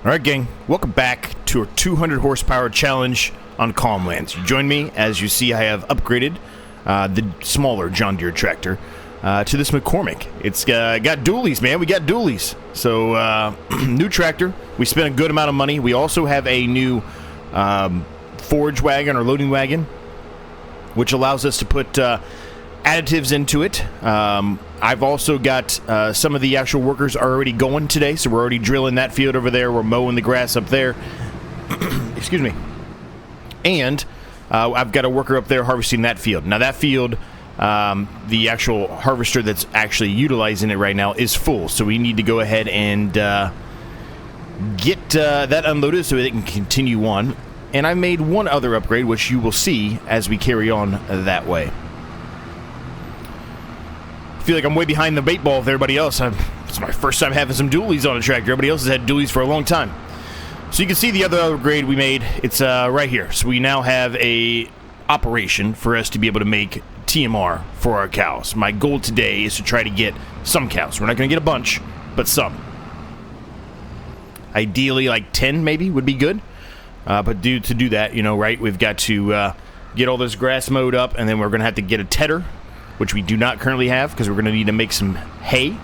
Alright gang, welcome back to our 200 horsepower challenge on CalmLands. You join me. As you see, I have upgraded the smaller John Deere tractor to this McCormick. It's got dualies, man. We got dualies. So, new tractor. We spent a good amount of money. We also have a new Forage wagon or loading wagon, which allows us to put additives into it. I've also got some of the actual workers are already going today, so we're already drilling that field over there. We're mowing the grass up there. Excuse me. And I've got a worker up there harvesting that field. Now that field, the actual harvester that's actually utilizing it right now is full, so we need to go ahead and get that unloaded so it can continue on. And I made one other upgrade, which you will see as we carry on that way. I feel like I'm way behind the 8 ball of everybody else. It's my first time having some dualies on a tractor. Everybody else has had dualies for a long time. So you can see the other upgrade we made. It's right here. So we now have a operation for us to be able to make TMR for our cows. My goal today is to try to get some cows. We're not going to get a bunch, but some. Ideally, like 10 maybe would be good. But to do that, you know, right, we've got to get all this grass mowed up, and then we're going to have to get a tedder, which we do not currently have, because we're going to need to make some hay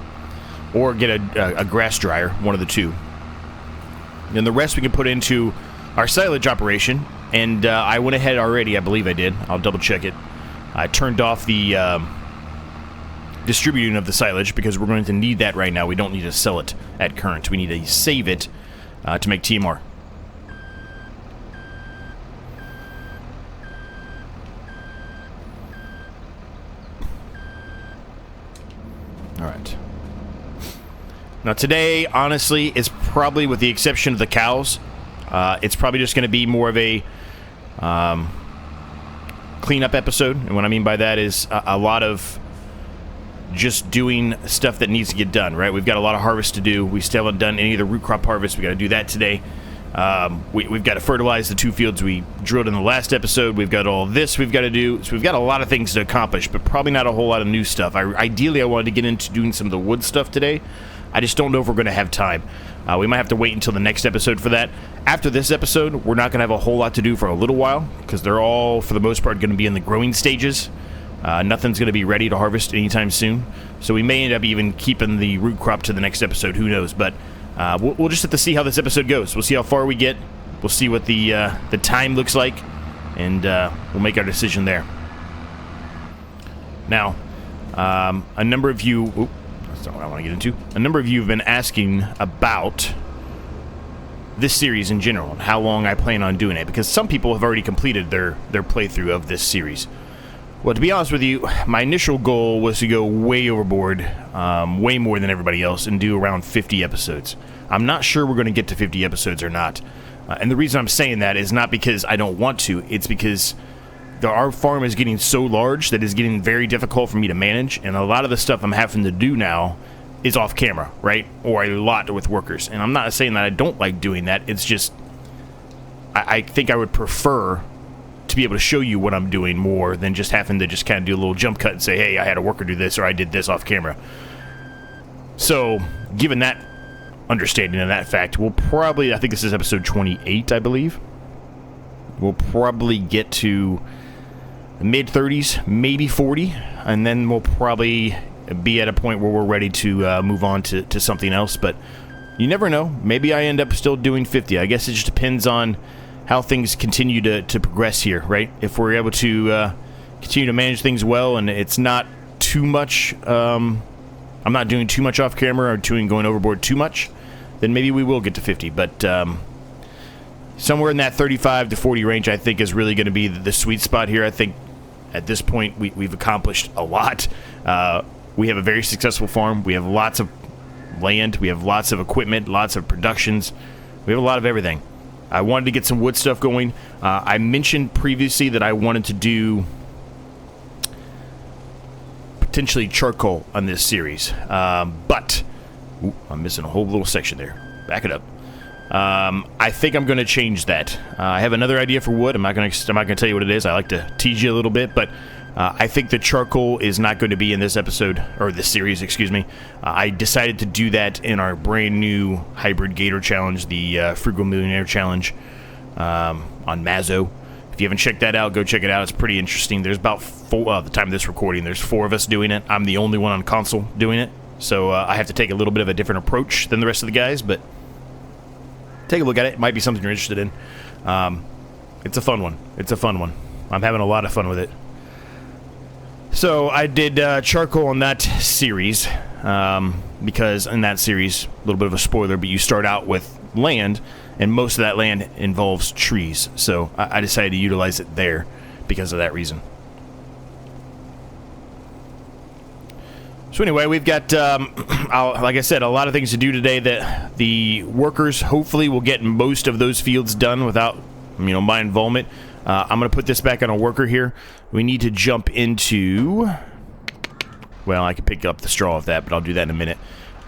or get a grass dryer, one of the two. And the rest we can put into our silage operation. And I went ahead already, I believe I did. I'll double check it. I turned off the distributing of the silage because we're going to need that right now. We don't need to sell it at current. We need to save it to make TMR. Alright. Now today, honestly, is probably, with the exception of the cows, it's probably just going to be more of a cleanup episode. And what I mean by that is a lot of just doing stuff that needs to get done, right? We've got a lot of harvest to do. We still haven't done any of the root crop harvest. We've got to do that today. We've got to fertilize the 2 fields we drilled in the last episode. We've got all this we've got to do. So we've got a lot of things to accomplish, but probably not a whole lot of new stuff. Ideally, I wanted to get into doing some of the wood stuff today. I just don't know if we're going to have time. We might have to wait until the next episode for that. After this episode, we're not going to have a whole lot to do for a little while, because they're all, for the most part, going to be in the growing stages. Nothing's going to be ready to harvest anytime soon. So we may end up even keeping the root crop to the next episode. Who knows? But we'll just have to see how this episode goes. We'll see how far we get. We'll see what the time looks like, and we'll make our decision there. Now, a number of you... Oops, that's not what I want to get into. A number of you have been asking about this series in general and how long I plan on doing it, because some people have already completed their playthrough of this series. Well, to be honest with you, my initial goal was to go way overboard, way more than everybody else, and do around 50 episodes. I'm not sure we're going to get to 50 episodes or not. And the reason I'm saying that is not because I don't want to. It's because our farm is getting so large that it's getting very difficult for me to manage, and a lot of the stuff I'm having to do now is off camera, right? Or a lot with workers. And I'm not saying that I don't like doing that. It's just I think I would prefer to be able to show you what I'm doing more than just having to just kind of do a little jump cut and say, hey, I had a worker do this, or I did this off camera. So, given that understanding and that fact, we'll probably, I think this is episode 28, I believe. We'll probably get to the mid-30s, maybe 40, and then we'll probably be at a point where we're ready to move on to something else. But you never know. Maybe I end up still doing 50. I guess it just depends on how things continue to progress here, right? If we're able to continue to manage things well, and it's not too much, I'm not doing too much off camera or going overboard too much, then maybe we will get to 50. But somewhere in that 35 to 40 range, I think, is really going to be the sweet spot here. I think at this point we've accomplished a lot. We have a very successful farm. We have lots of land. We have lots of equipment, lots of productions. We have a lot of everything. I wanted to get some wood stuff going. I mentioned previously that I wanted to do potentially charcoal on this series, but I'm missing a whole little section there. Back it up. I think I'm going to change that. I have another idea for wood. I'm not going to tell you what it is. I like to tease you a little bit, but I think the charcoal is not going to be in this episode, or this series, excuse me. I decided to do that in our brand new Hybrid Gator Challenge, the Frugal Millionaire Challenge on Mazzo. If you haven't checked that out, go check it out. It's pretty interesting. There's about four, at the time of this recording, there's 4 of us doing it. I'm the only one on console doing it. So I have to take a little bit of a different approach than the rest of the guys, but take a look at it. It might be something you're interested in. It's a fun one. It's a fun one. I'm having a lot of fun with it. So I did charcoal on that series because in that series, a little bit of a spoiler, but you start out with land, and most of that land involves trees. So I decided to utilize it there because of that reason. So anyway, we've got, like I said, a lot of things to do today that the workers hopefully will get most of those fields done without, my involvement. I'm going to put this back on a worker here. We need to jump into... Well, I can pick up the straw of that, but I'll do that in a minute.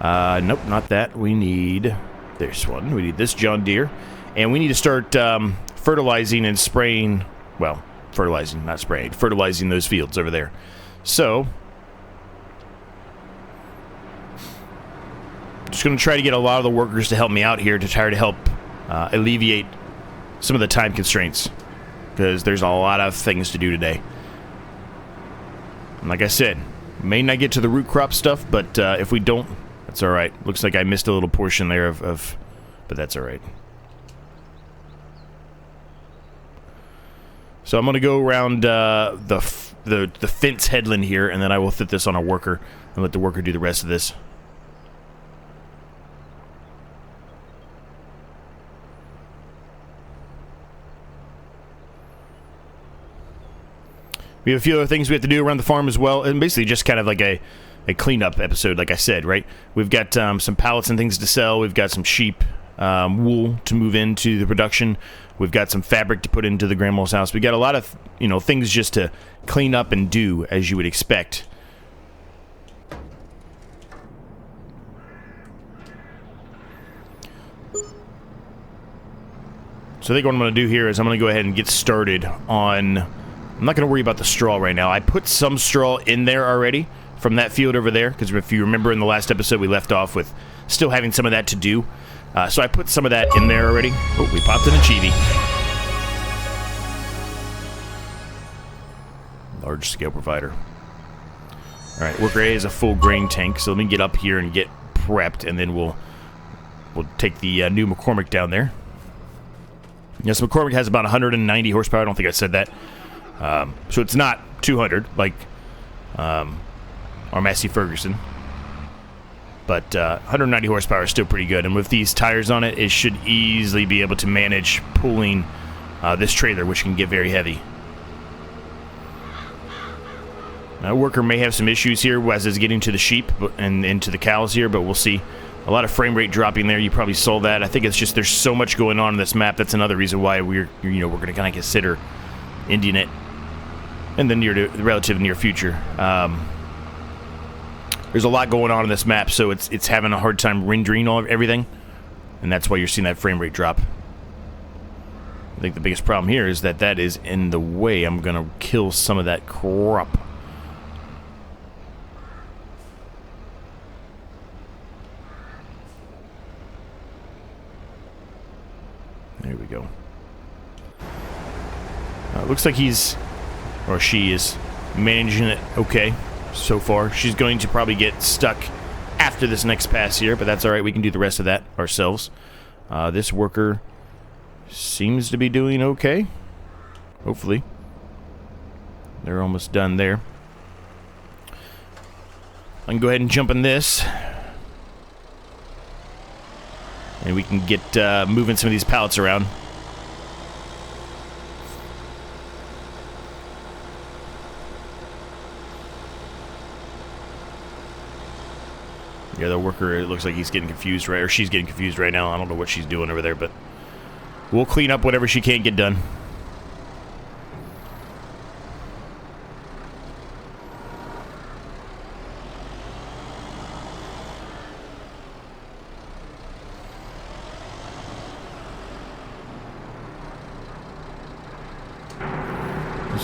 Nope, not that. We need... There's one. We need this John Deere. And we need to start fertilizing and spraying... Well, fertilizing, not spraying. Fertilizing those fields over there. So... just going to try to get a lot of the workers to help me out here to try to help alleviate some of the time constraints. Because there's a lot of things to do today. And like I said, may not get to the root crop stuff, but if we don't, that's alright. Looks like I missed a little portion there of but that's alright. So I'm going to go around the fence headland here, and then I will fit this on a worker and let the worker do the rest of this. We have a few other things we have to do around the farm as well, and basically just kind of like a cleanup episode, like I said, right? We've got some pallets and things to sell. We've got some sheep wool to move into the production. We've got some fabric to put into the grandma's house. We got a lot of things just to clean up and do, as you would expect. So I think what I'm going to do here is I'm going to go ahead and get started on... I'm not going to worry about the straw right now. I put some straw in there already from that field over there, because if you remember in the last episode, we left off with still having some of that to do. So I put some of that in there already. Oh, we popped in a chibi. Large scale provider. Alright, worker A is a full grain tank, so let me get up here and get prepped, and then we'll take the new McCormick down there. Yes, McCormick has about 190 horsepower. I don't think I said that. So it's not 200 like our Massey Ferguson, but 190 horsepower is still pretty good. And with these tires on it, it should easily be able to manage pulling this trailer, which can get very heavy. Now, worker may have some issues here as it's getting to the sheep and into the cows here, but we'll see. A lot of frame rate dropping there. You probably saw that. I think it's just there's so much going on in this map. That's another reason why we're going to kind of consider ending it in the relative near future. There's a lot going on in this map, so it's having a hard time rendering everything, and that's why you're seeing that frame rate drop. I think the biggest problem here is that is in the way. I'm going to kill some of that crop. There we go. Looks like he's, or she is, managing it okay so far. She's going to probably get stuck after this next pass here, but that's alright. We can do the rest of that ourselves. This worker seems to be doing okay. Hopefully. They're almost done there. I can go ahead and jump in this. And we can get moving some of these pallets around. The other worker, it looks like he's getting confused, right? Or she's getting confused right now. I don't know what she's doing over there, but we'll clean up whatever she can't get done.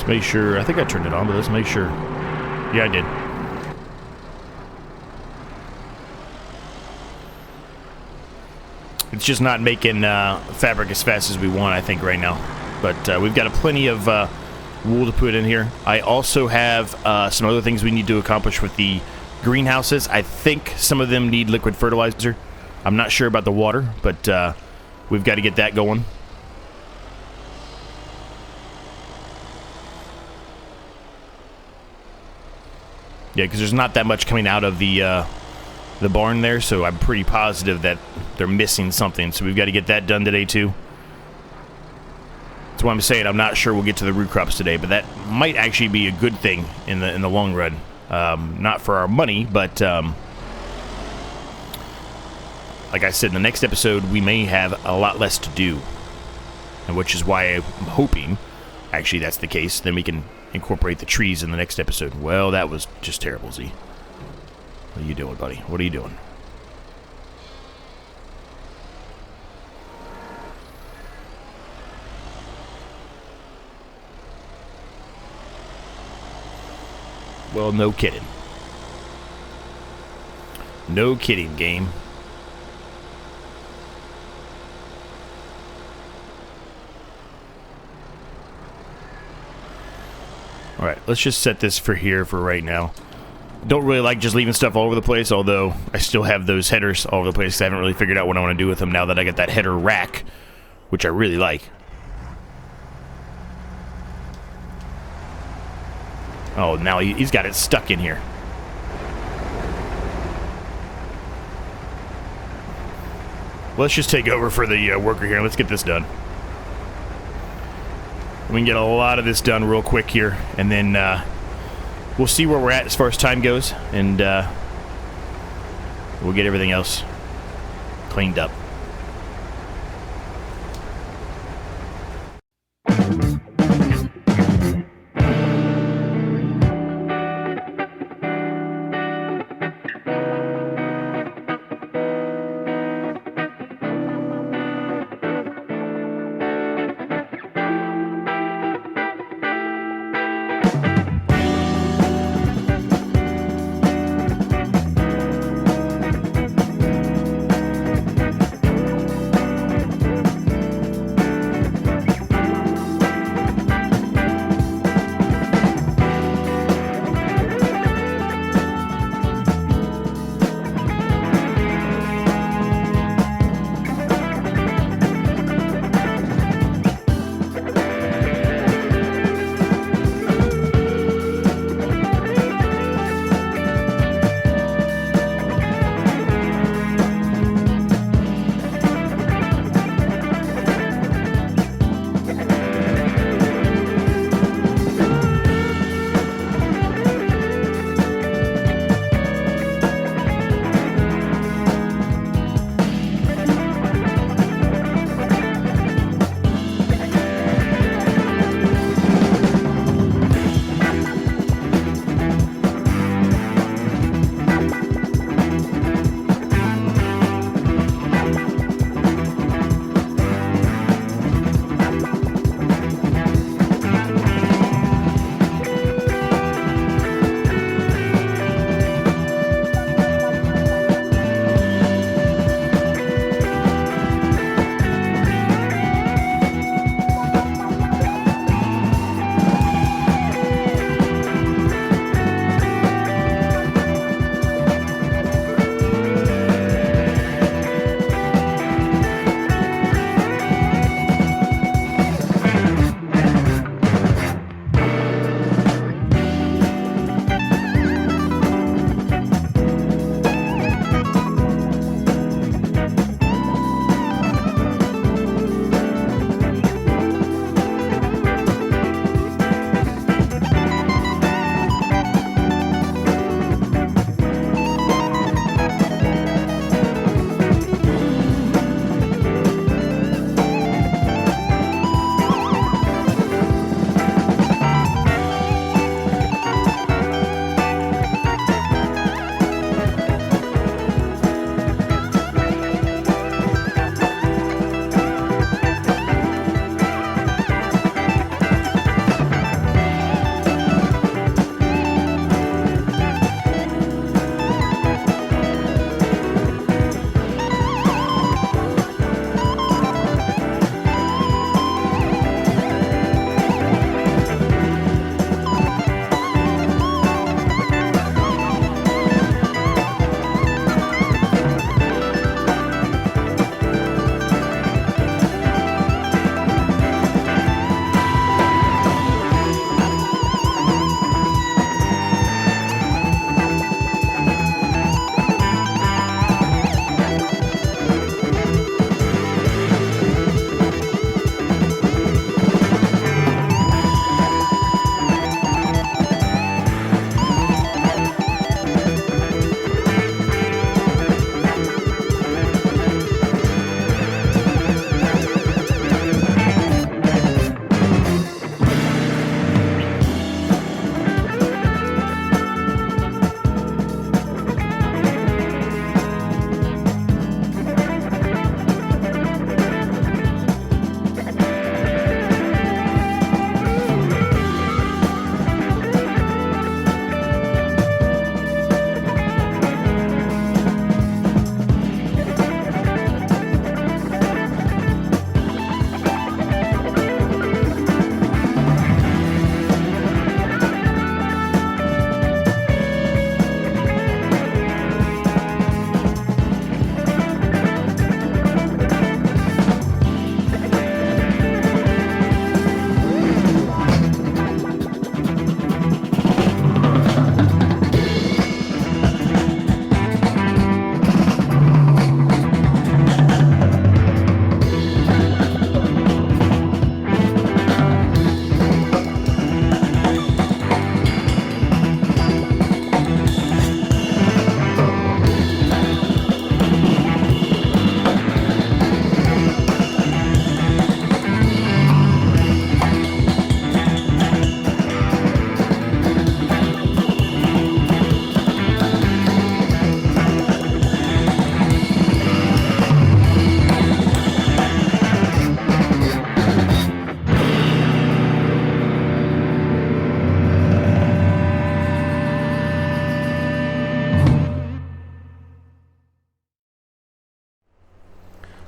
Make sure. I think I turned it on, but let's make sure. Yeah, I did. It's just not making fabric as fast as we want, I think, right now. But we've got plenty of wool to put in here. I also have some other things we need to accomplish with the greenhouses. I think some of them need liquid fertilizer. I'm not sure about the water, but we've got to get that going. Yeah, because there's not that much coming out of the barn there, so I'm pretty positive that they're missing something. So we've got to get that done today too. That's why I'm saying I'm not sure we'll get to the root crops today, but that might actually be a good thing in the long run. Not for our money, but like I said, in the next episode we may have a lot less to do, and which is why I'm hoping actually that's the case. Then we can incorporate the trees in the next episode. Well, that was just terrible, Z. What are you doing, buddy? What are you doing? Well, no kidding. No kidding, game. Alright, let's just set this for here for right now. Don't really like just leaving stuff all over the place, although I still have those headers all over the place because I haven't really figured out what I want to do with them now that I got that header rack, which I really like. Oh, now he's got it stuck in here. Let's just take over for the worker here. Let's get this done. We can get a lot of this done real quick here, and then we'll see where we're at as far as time goes, and we'll get everything else cleaned up.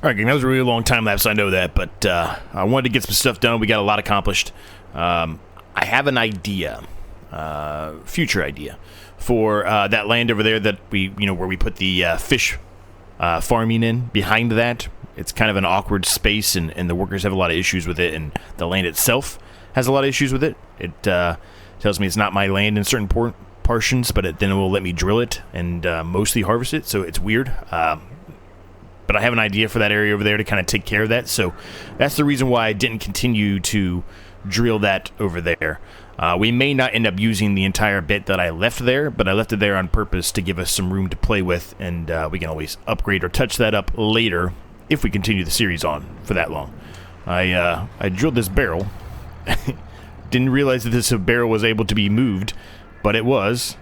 All right, gang, that was a really long time lapse, I know that, but I wanted to get some stuff done. We got a lot accomplished. I have an idea, future idea, for that land over there that where we put the fish farming in. Behind that, it's kind of an awkward space, and the workers have a lot of issues with it, and the land itself has a lot of issues with it. It tells me it's not my land in certain portions, but then it will let me drill it and mostly harvest it, so it's weird. But I have an idea for that area over there to kind of take care of that. So that's the reason why I didn't continue to drill that over there. We may not end up using the entire bit that I left there, but I left it there on purpose to give us some room to play with, and we can always upgrade or touch that up later if we continue the series on for that long. I drilled this barrel. Didn't realize that this barrel was able to be moved, but it was.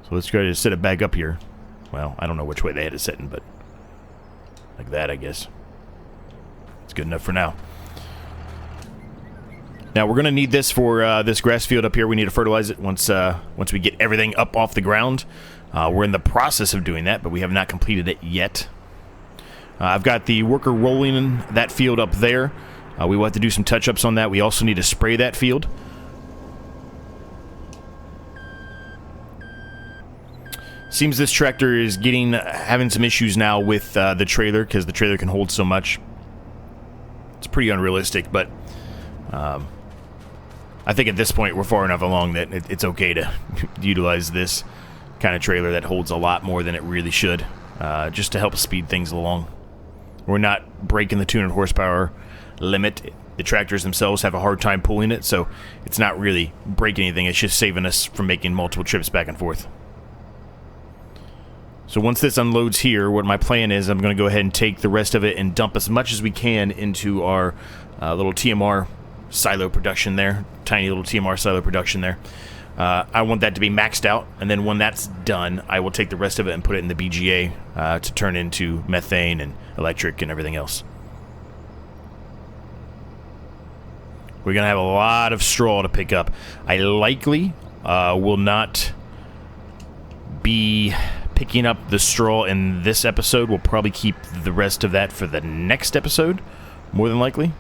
So let's go to set it back up here. Well, I don't know which way they had it set in, but like that, I guess. It's good enough for now. Now, we're going to need this for this grass field up here. We need to fertilize it once we get everything up off the ground. We're in the process of doing that, but we have not completed it yet. I've got the worker rolling in that field up there. We will have to do some touch-ups on that. We also need to spray that field. Seems this tractor is having some issues now with the trailer, because the trailer can hold so much. It's pretty unrealistic, but I think at this point we're far enough along that it's okay to utilize this kind of trailer that holds a lot more than it really should, just to help speed things along. We're not breaking the 200 horsepower limit. The tractors themselves have a hard time pulling it, so it's not really breaking anything. It's just saving us from making multiple trips back and forth. So once this unloads here, what my plan is, I'm going to go ahead and take the rest of it and dump as much as we can into our little TMR silo production there. Tiny little TMR silo production there. I want that to be maxed out, and then when that's done, I will take the rest of it and put it in the BGA to turn into methane and electric and everything else. We're going to have a lot of straw to pick up. I likely will not be picking up the straw in this episode. We'll probably keep the rest of that for the next episode, more than likely.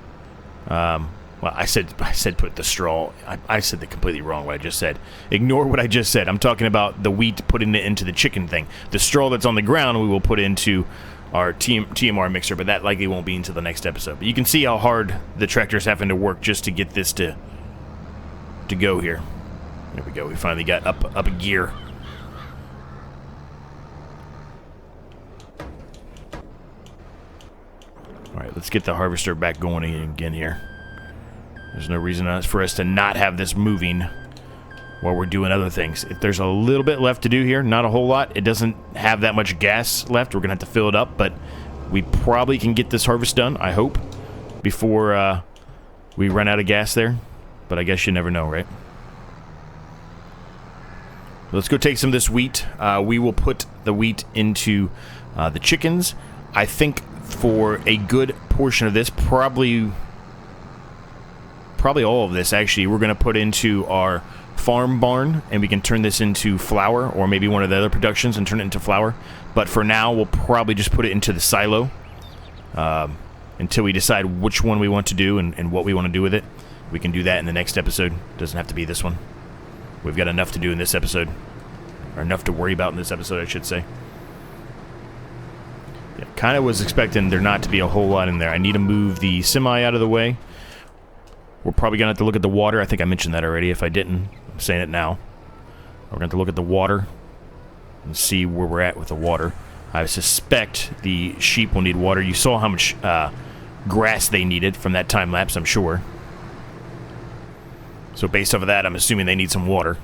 Well, I said put the straw. I said that completely wrong, what I just said. Ignore what I just said. I'm talking about the wheat, putting it into the chicken thing. The straw that's on the ground we will put into our TMR mixer, but that likely won't be until the next episode. But you can see how hard the tractor's having to work just to get this to go here. There we go. We finally got up a gear. Alright, let's get the harvester back going again here. There's no reason for us to not have this moving while we're doing other things. If there's a little bit left to do here, not a whole lot. It doesn't have that much gas left. We're going to have to fill it up, but we probably can get this harvest done, I hope, before we run out of gas there. But I guess you never know, right? Let's go take some of this wheat. We will put the wheat into the chickens. I think for a good portion of this, probably all of this actually, we're going to put into our farm barn, and we can turn this into flour, or maybe one of the other productions and turn it into flour. But for now, we'll probably just put it into the silo until we decide which one we want to do and what we want to do with it. We can do that in the next episode. Doesn't have to be this one. We've got enough to do in this episode, or enough to worry about in this episode, I should say. Yeah, kind of was expecting there not to be a whole lot in there. I need to move the semi out of the way. We're probably going to have to look at the water. I think I mentioned that already. If I didn't, I'm saying it now. We're going to have to look at the water and see where we're at with the water. I suspect the sheep will need water. You saw how much grass they needed from that time lapse, I'm sure. So based off of that, I'm assuming they need some water.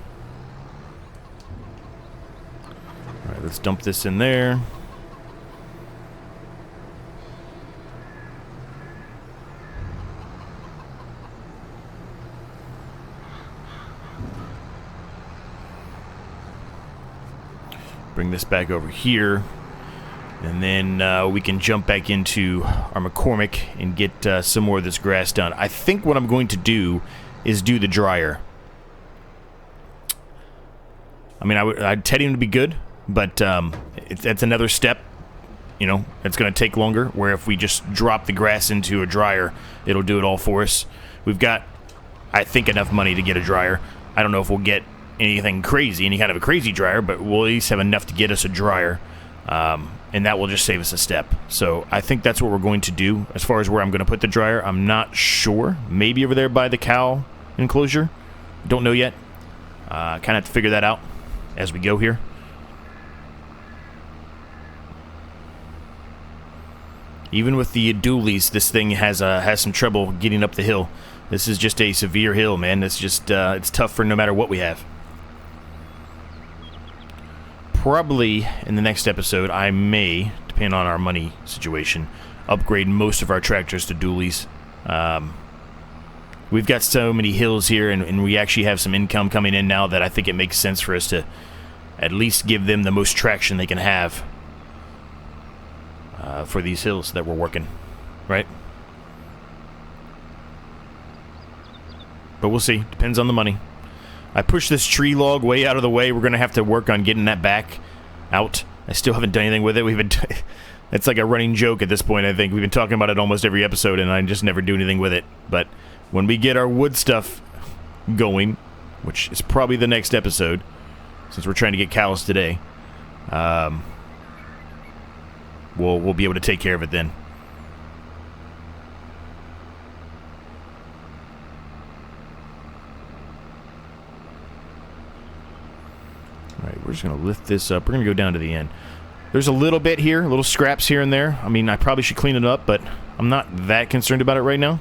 Alright, let's dump this in there. Bring this back over here, and then we can jump back into our McCormick and get some more of this grass done. I think what I'm going to do is do the dryer. I mean, I'd tell him to be good, but that's another step you know, it's going to take longer, where if we just drop the grass into a dryer, it'll do it all for us. We've got, I think, enough money to get a dryer. I don't know if we'll get anything crazy, any kind of a crazy dryer, but we'll at least have enough to get us a dryer, and that will just save us a step. So I think that's what we're going to do. As far as where I'm going to put the dryer, I'm not sure. Maybe over there by the cow enclosure. Don't know yet. Kind of have to figure that out as we go here. Even with the dualies, this thing has some trouble getting up the hill. This is just a severe hill, man. It's just it's tough for no matter what we have. Probably in the next episode, I may, depending on our money situation, upgrade most of our tractors to dualies. We've got so many hills here, and we actually have some income coming in now that I think it makes sense for us to at least give them the most traction they can have for these hills that we're working, right? But we'll see. Depends on the money. I pushed this tree log way out of the way. We're going to have to work on getting that back out. I still haven't done anything with it. We've been... It's like a running joke at this point, I think. We've been talking about it almost every episode, and I just never do anything with it. But when we get our wood stuff going, which is probably the next episode, since we're trying to get cows today, we'll be able to take care of it then. Alright, we're just going to lift this up. We're going to go down to the end. There's a little bit here, little scraps here and there. I mean, I probably should clean it up, but I'm not that concerned about it right now.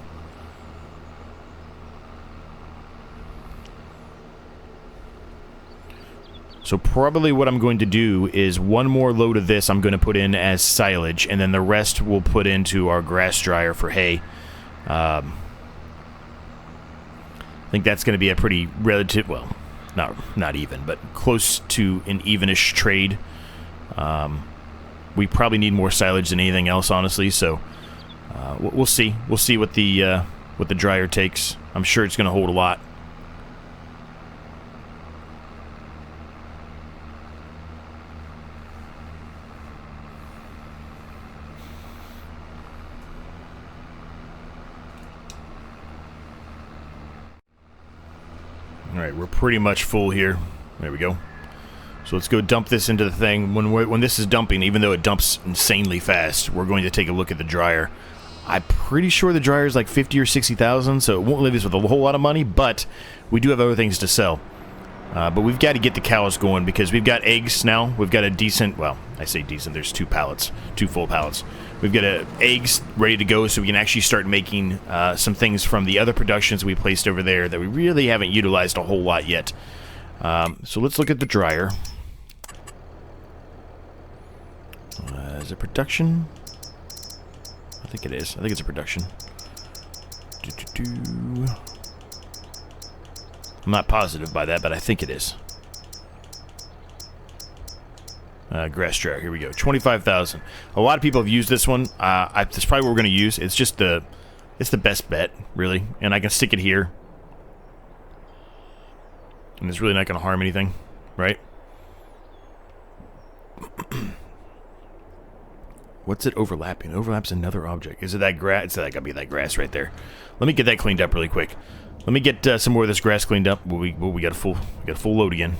So probably what I'm going to do is one more load of this I'm going to put in as silage, and then the rest we'll put into our grass dryer for hay. I think that's going to be a pretty relative, well, not even, but close to an evenish trade. We probably need more silage than anything else, honestly, so we'll see. We'll see what the dryer takes. I'm sure it's going to hold a lot. Alright, we're pretty much full here. There we go. So let's go dump this into the thing. When this is dumping, even though it dumps insanely fast, we're going to take a look at the dryer. I'm pretty sure the dryer is like 50 or 60,000, so it won't leave us with a whole lot of money, but we do have other things to sell. But we've got to get the cows going because we've got eggs now. We've got a decent, well, I say decent, there's two full pallets. We've got eggs ready to go so we can actually start making some things from the other productions we placed over there that we really haven't utilized a whole lot yet. So let's look at the dryer. Is it production? I think it is. I think it's a production. I'm not positive by that, but I think it is. Grass dryer. Here we go. 25,000. A lot of people have used this one. That's probably what we're going to use. It's just it's the best bet, really. And I can stick it here. And it's really not going to harm anything, right? What's it overlapping? It overlaps another object. Is it that grass? It's that gotta be that grass right there. Let me get that cleaned up really quick. Let me get some more of this grass cleaned up. We got a full load again.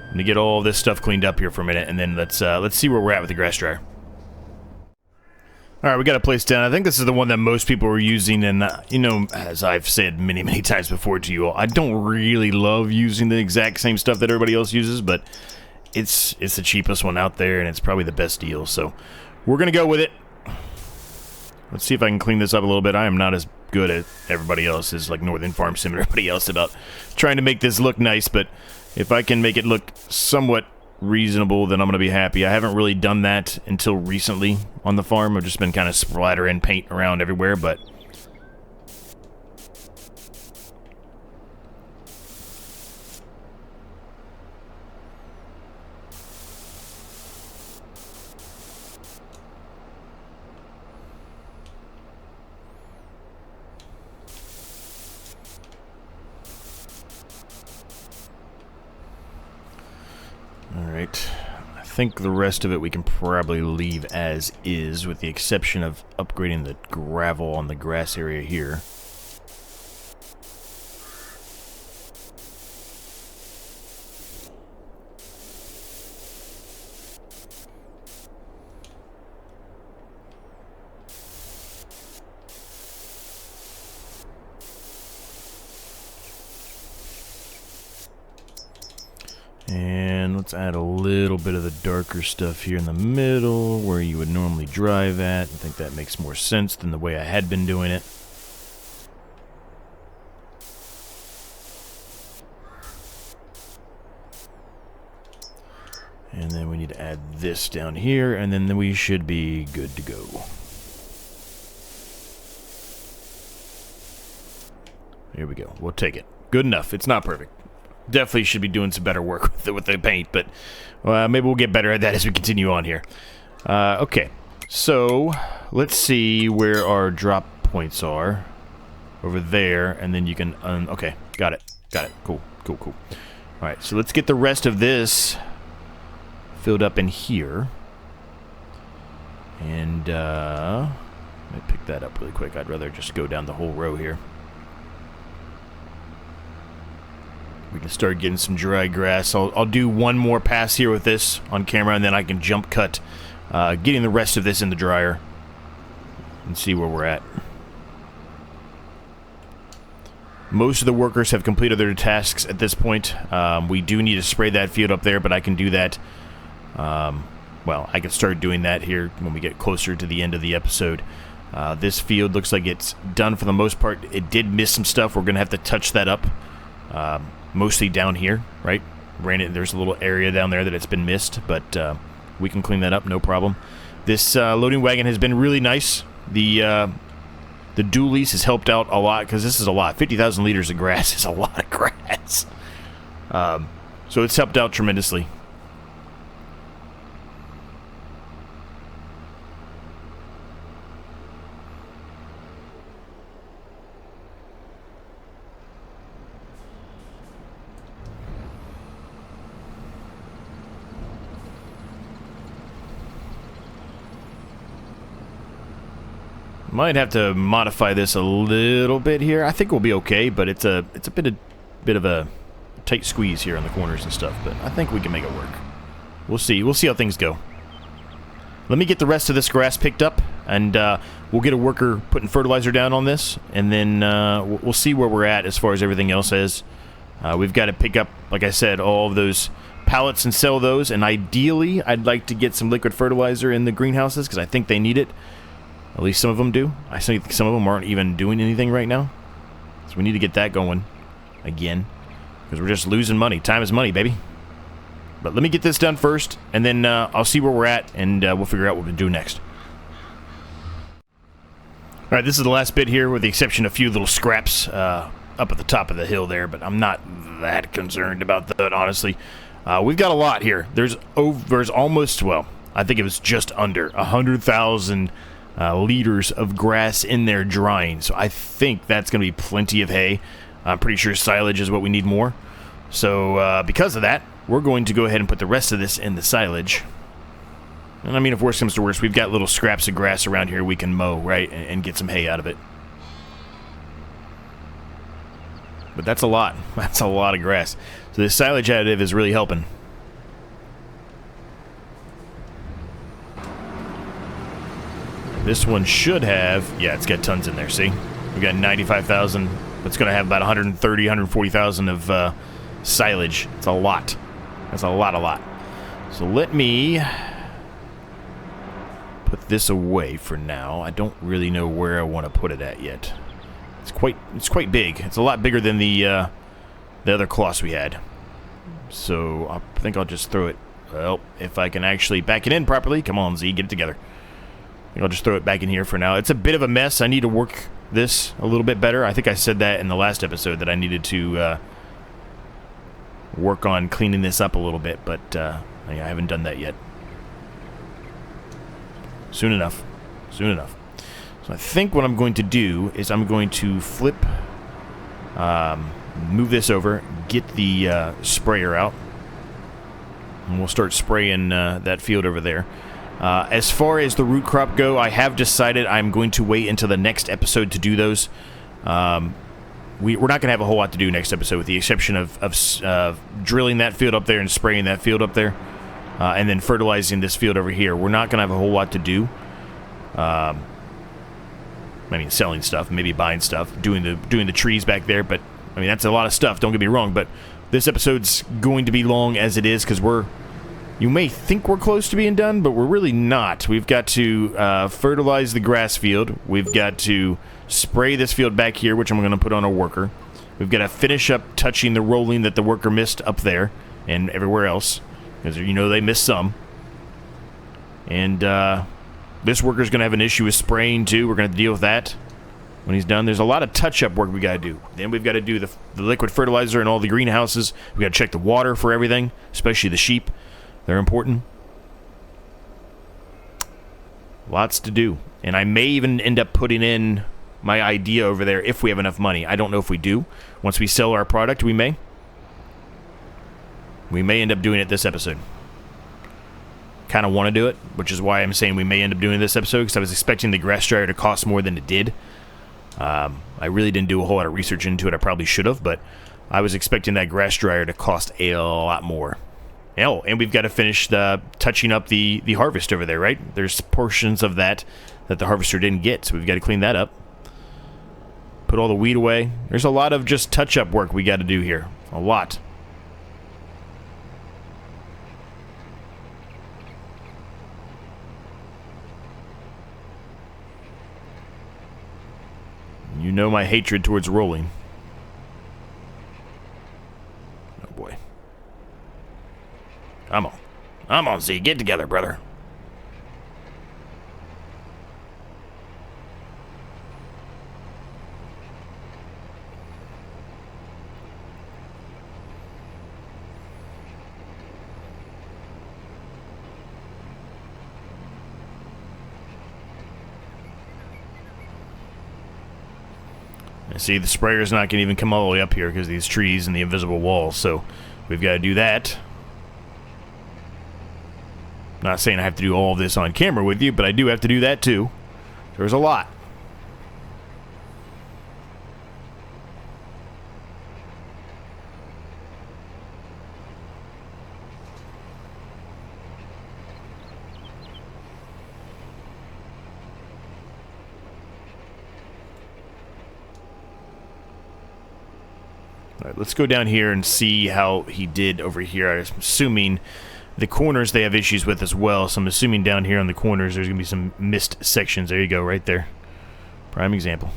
Let me get all this stuff cleaned up here for a minute, and then let's see where we're at with the grass dryer. All right, we got a place down. I think this is the one that most people are using, and you know, as I've said many times before to you all, I don't really love using the exact same stuff that everybody else uses, but it's the cheapest one out there, and it's probably the best deal, so we're gonna go with it. Let's see if I can clean this up a little bit. I am not as good as everybody else, as like Northern Farm Sim and everybody else, about trying to make this look nice, but if I can make it look somewhat reasonable, then I'm gonna be happy. I haven't really done that until recently on the farm. I've just been kind of splattering paint around everywhere, but think the rest of it we can probably leave as is, with the exception of upgrading the gravel on the grass area here. And let's add a little bit of the darker stuff here in the middle where you would normally drive at. I think that makes more sense than the way I had been doing it. And then we need to add this down here, and then we should be good to go. Here we go. We'll take it. Good enough. It's not perfect. Definitely should be doing some better work with the paint, but maybe we'll get better at that as we continue on here. Okay, so let's see where our drop points are. Over there, and then you can... okay, got it. Got it. Cool, cool, cool. Alright, so let's get the rest of this filled up in here. And, let me pick that up really quick. I'd rather just go down the whole row here. We can start getting some dry grass. I'll do one more pass here with this on camera, and then I can jump cut getting the rest of this in the dryer and see where we're at. Most of the workers have completed their tasks at this point. We do need to spray that field up there, but I can do that. Well, I can start doing that here when we get closer to the end of the episode. This field looks like it's done for the most part. It did miss some stuff. We're going to have to touch that up. Mostly down here, right? There's a little area down there that it's been missed, but we can clean that up, no problem. This loading wagon has been really nice. The dual lease has helped out a lot, because this is a lot. 50,000 liters of grass is a lot of grass. So it's helped out tremendously. Might have to modify this a little bit here. I think we'll be okay, but it's a bit of a tight squeeze here on the corners and stuff. But I think we can make it work. We'll see. We'll see how things go. Let me get the rest of this grass picked up, and we'll get a worker putting fertilizer down on this, and then we'll see where we're at as far as everything else is. We've got to pick up, like I said, all of those pallets and sell those. And ideally, I'd like to get some liquid fertilizer in the greenhouses, because I think they need it. At least some of them do. I think some of them aren't even doing anything right now. So we need to get that going again, because we're just losing money. Time is money, baby. But let me get this done first, and then I'll see where we're at, and we'll figure out what we do next. Alright, this is the last bit here, with the exception of a few little scraps up at the top of the hill there, but I'm not that concerned about that, honestly. We've got a lot here. There's almost, well, I think it was just under 100,000 liters of grass in there drying, so I think that's going to be plenty of hay. I'm pretty sure silage is what we need more. So because of that, we're going to go ahead and put the rest of this in the silage. And I mean, if worse comes to worse, we've got little scraps of grass around here we can mow, right, and get some hay out of it. But that's a lot. That's a lot of grass. So this silage additive is really helping. This one should have, yeah, it's got tons in there, see? We've got 95,000. It's going to have about 130, 140,000 of silage. It's a lot. That's a lot. So let me put this away for now. I don't really know where I want to put it at yet. It's quite big. It's a lot bigger than the other cloths we had. So I think I'll just throw it, well, if I can actually back it in properly. Come on, Z, get it together. I think I'll just throw it back in here for now. It's a bit of a mess. I need to work this a little bit better. I think I said that in the last episode, that I needed to work on cleaning this up a little bit, but yeah, I haven't done that yet. Soon enough. Soon enough. So I think what I'm going to do is I'm going to flip, move this over, get the sprayer out, And we'll start spraying that field over there. As far as the root crop go, I have decided I'm going to wait until the next episode to do those. We're not going to have a whole lot to do next episode, with the exception of drilling that field up there and spraying that field up there, and then fertilizing this field over here. We're not going to have a whole lot to do. I mean, selling stuff, maybe buying stuff, doing the trees back there. But I mean, that's a lot of stuff. Don't get me wrong, but this episode's going to be long as it is, because you may think we're close to being done, but we're really not. We've got to fertilize the grass field. We've got to spray this field back here, which I'm going to put on a worker. We've got to finish up touching the rolling that the worker missed up there and everywhere else, because you know they missed some. And this worker's going to have an issue with spraying too. We're going to deal with that when he's done. There's a lot of touch-up work we got to do. Then we've got to do the liquid fertilizer in all the greenhouses. We've got to check the water for everything, especially the sheep. They're important. Lots to do. And I may even end up putting in my idea over there if we have enough money. I don't know if we do. Once we sell our product, we may. We may end up doing it this episode. Kind of want to do it, which is why I'm saying we may end up doing this episode, because I was expecting the grass dryer to cost more than it did. I really didn't do a whole lot of research into it. I probably should have, but I was expecting that grass dryer to cost a lot more. Oh, and we've got to finish touching up the harvest over there, right? There's portions of that the harvester didn't get, so we've got to clean that up. Put all the weed away. There's a lot of just touch-up work we got to do here. A lot. You know my hatred towards rolling. Oh boy. Come on. Come on, Z. Get together, brother. See, the sprayer's not going to even come all the way up here because of these trees and the invisible walls, so we've got to do that. Not saying I have to do all of this on camera with you, but I do have to do that too. There's a lot. All right, let's go down here and see how he did over here. I'm assuming the corners they have issues with as well, so I'm assuming down here on the corners there's going to be some missed sections. There you go, right there. Prime example.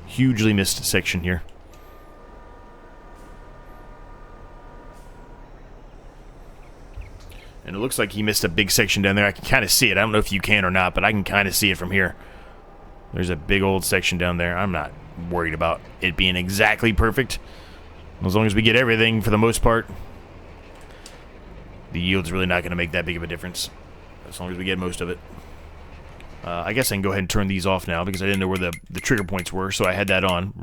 Hugely missed section here. And it looks like he missed a big section down there. I can kind of see it. I don't know if you can or not, but I can kind of see it from here. There's a big old section down there. I'm not worried about it being exactly perfect. As long as we get everything for the most part, the yield's really not going to make that big of a difference. As long as we get most of it. I guess I can go ahead and turn these off now because I didn't know where the trigger points were, so I had that on.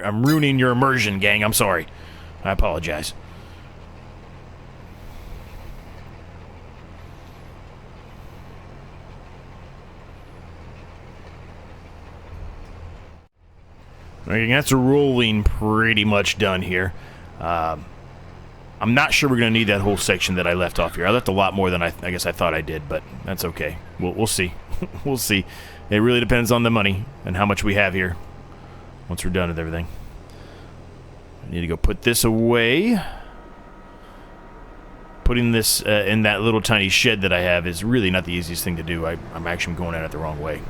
I'm ruining your immersion, gang. I'm sorry. I apologize. Okay, that's a rolling pretty much done here. I'm not sure we're going to need that whole section that I left off here. I left a lot more than I guess I thought I did, but that's okay. We'll see. We'll see. It really depends on the money and how much we have here once we're done with everything. I need to go put this away. Putting this in that little tiny shed that I have is really not the easiest thing to do. I'm actually going at it the wrong way.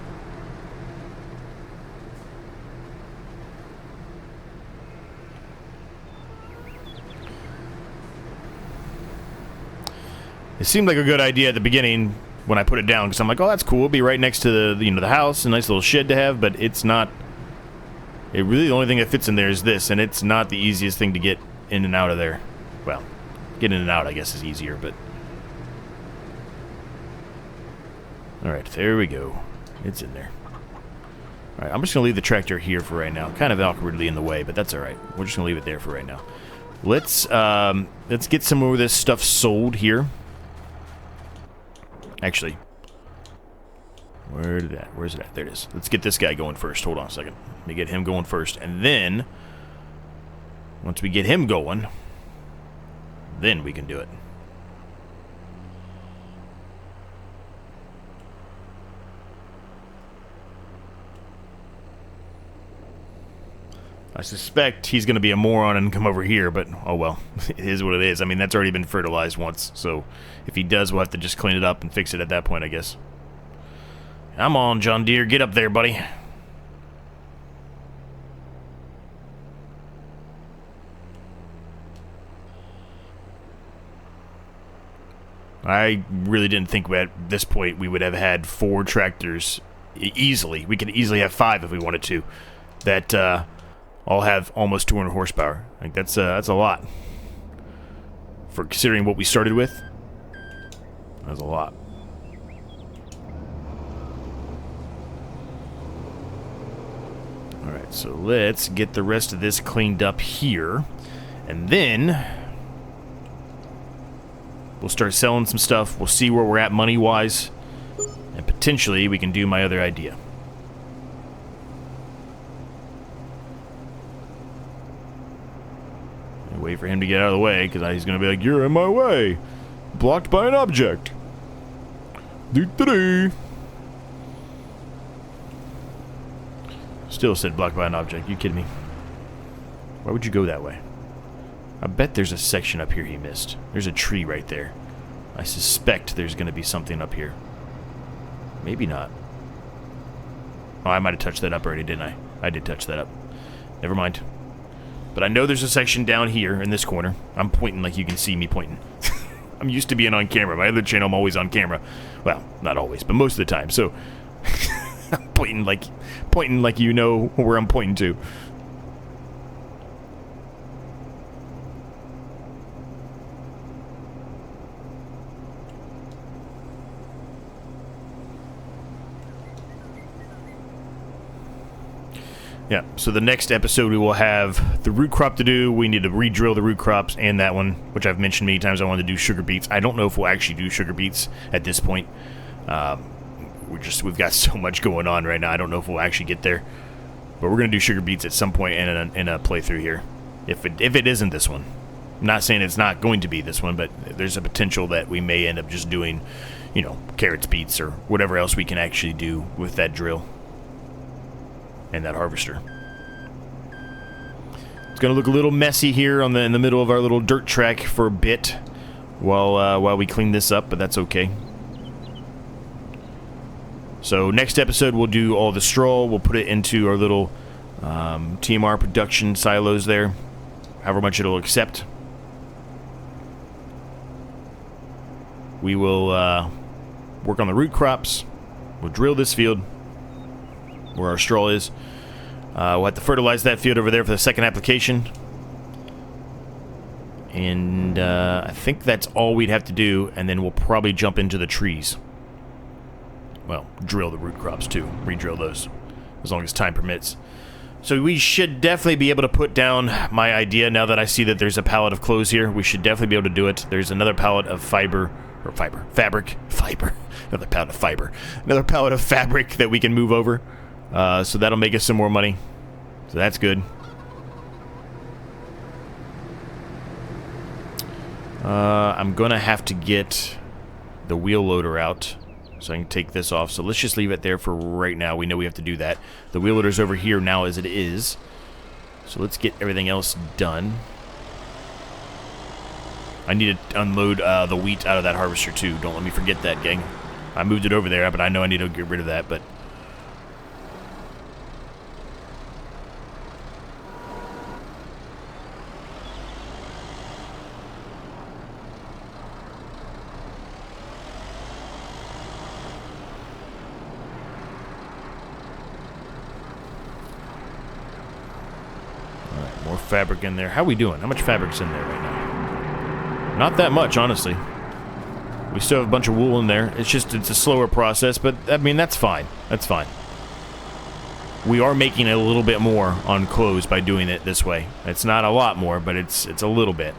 It seemed like a good idea at the beginning when I put it down, because I'm like, oh, that's cool. It'll be right next to the house, a nice little shed to have, but it's not. It really, the only thing that fits in there is this, and it's not the easiest thing to get in and out of there. Well, get in and out, I guess, is easier, but. Alright, there we go. It's in there. Alright, I'm just going to leave the tractor here for right now. Kind of awkwardly in the way, but that's alright. We're just going to leave it there for right now. let's get some more of this stuff sold here. Actually, where's it at? There it is. Let's get this guy going first. Hold on a second. Let me get him going first, and then once we get him going, then we can do it. I suspect he's going to be a moron and come over here, but oh well. It is what it is. I mean, that's already been fertilized once, so if he does, we'll have to just clean it up and fix it at that point, I guess. Come on, John Deere. Get up there, buddy. I really didn't think at this point we would have had 4 tractors easily. We could easily have 5 if we wanted to. That, all have almost 200 horsepower. Like that's a lot. For considering what we started with, that's a lot. Alright, so let's get the rest of this cleaned up here. And then we'll start selling some stuff. We'll see where we're at money-wise. And potentially we can do my other idea. Wait for him to get out of the way, because he's going to be like, you're in my way. Blocked by an object. Doo-doo-doo. Still said blocked by an object. You kidding me? Why would you go that way? I bet there's a section up here he missed. There's a tree right there. I suspect there's going to be something up here. Maybe not. Oh, I might have touched that up already, didn't I? I did touch that up. Never mind. But I know there's a section down here in this corner. I'm pointing like you can see me pointing. I'm used to being on camera. My other channel, I'm always on camera. Well, not always, but most of the time. So, I'm pointing like you know where I'm pointing to. Yeah, so the next episode we will have the root crop to do. We need to re-drill the root crops and that one, which I've mentioned many times. I wanted to do sugar beets. I don't know if we'll actually do sugar beets at this point. We've got so much going on right now. I don't know if we'll actually get there. But we're going to do sugar beets at some point in a playthrough here. If it isn't this one. I'm not saying it's not going to be this one, but there's a potential that we may end up just doing, you know, carrots, beets, or whatever else we can actually do with that drill. And that harvester. It's going to look a little messy here in the middle of our little dirt track for a bit while we clean this up, but that's okay. So next episode we'll do all the straw. We'll put it into our little TMR production silos there, however much it'll accept. We will work on the root crops. We'll drill this field where our straw is. We'll have to fertilize that field over there for the second application. And I think that's all we'd have to do, and then we'll probably jump into the trees. Well, drill the root crops too. Re-drill those, as long as time permits. So we should definitely be able to put down my idea now that I see that there's a pallet of clothes here. We should definitely be able to do it. There's another pallet of fabric. Another pallet of fiber. Another pallet of fabric that we can move over. So that'll make us some more money. So that's good. I'm gonna have to get the wheel loader out so I can take this off. So let's just leave it there for right now. We know we have to do that. The wheel loader's over here now as it is. So let's get everything else done. I need to unload the wheat out of that harvester too. Don't let me forget that, gang. I moved it over there, but I know I need to get rid of that, but... Alright, more fabric in there. How are we doing? How much fabric's in there right now? Not that much, honestly. We still have a bunch of wool in there. It's a slower process, but, I mean, that's fine. That's fine. we are making a little bit more on clothes by doing it this way. It's not a lot more, but it's a little bit.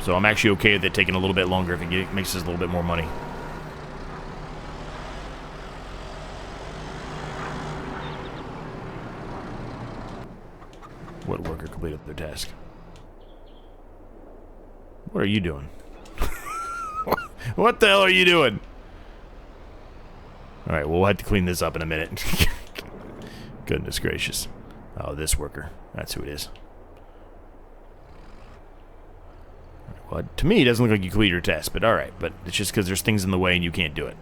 So I'm actually okay with it taking a little bit longer if it makes us a little bit more money. What worker completed their task? What are you doing? What the hell are you doing? Alright, we'll have to clean this up in a minute. Goodness gracious. Oh, this worker. That's who it is. Well, to me, it doesn't look like you completed your task, but alright. But it's just because there's things in the way and you can't do it.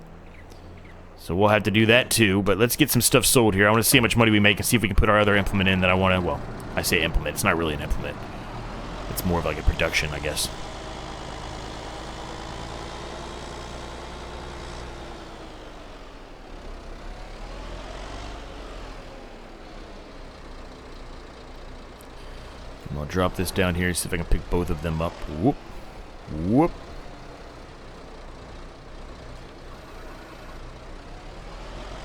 So we'll have to do that too, but let's get some stuff sold here. I want to see how much money we make and see if we can put our other implement in that I want to, well, I say implement. It's not really an implement. It's more of like a production, I guess. I'll drop this down here, see if I can pick both of them up. Whoop. Whoop.